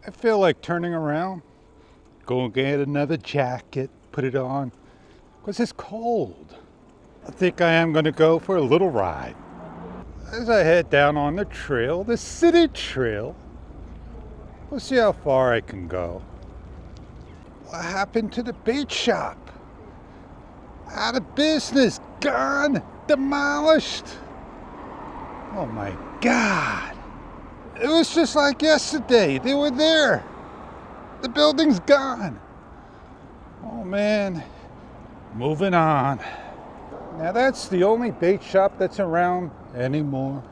I feel like turning around, go and get another jacket, put it on, because it's cold. I think I am going to go for a little ride. As I head down on the trail, the city trail, we'll see how far I can go. What happened to the bait shop? Out of business, gone, demolished. Oh my God. It was just like yesterday. They were there. The building's gone. Oh man. Moving on. Now that's the only bait shop that's around anymore.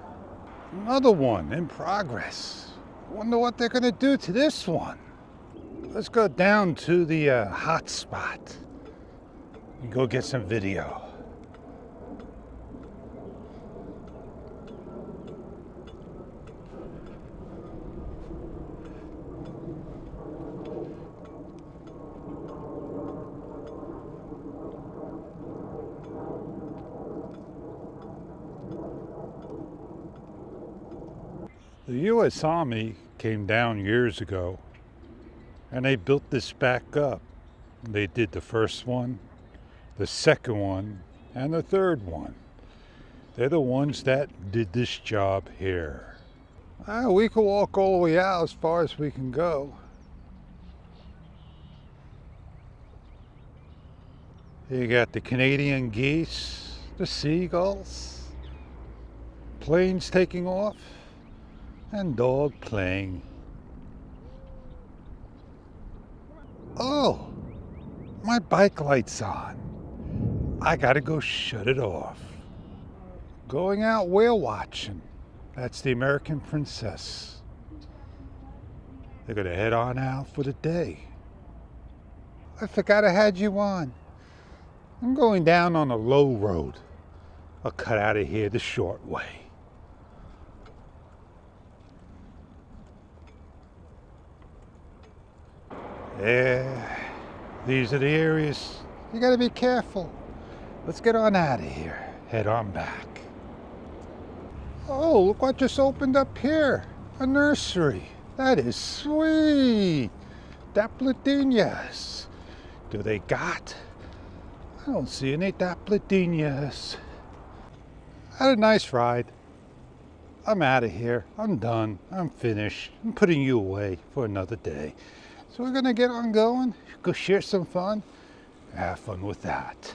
Another one in progress. Wonder what they're gonna do to this one. Let's go down to the hot spot and go get some video. The U.S. Army came down years ago and they built this back up. They did the first one, the second one, and the third one. They're the ones that did this job here. We can walk all the way out as far as we can go. You got the Canadian geese, the seagulls, planes taking off, and dog playing. Oh, my bike light's on. I gotta go shut it off. Going out whale watching. That's the American Princess. They're gonna head on out for the day. I forgot I had you on. I'm going down on a low road. I'll cut out of here the short way. Yeah, these are the areas. You gotta be careful. Let's get on out of here. Head on back. Oh, look what just opened up here. A nursery. That is sweet. Daplodinias. Do they got? I don't see any daplodinias. Had a nice ride. I'm out of here. I'm done. I'm finished. I'm putting you away for another day. So we're gonna get on going, go share some fun, have fun with that.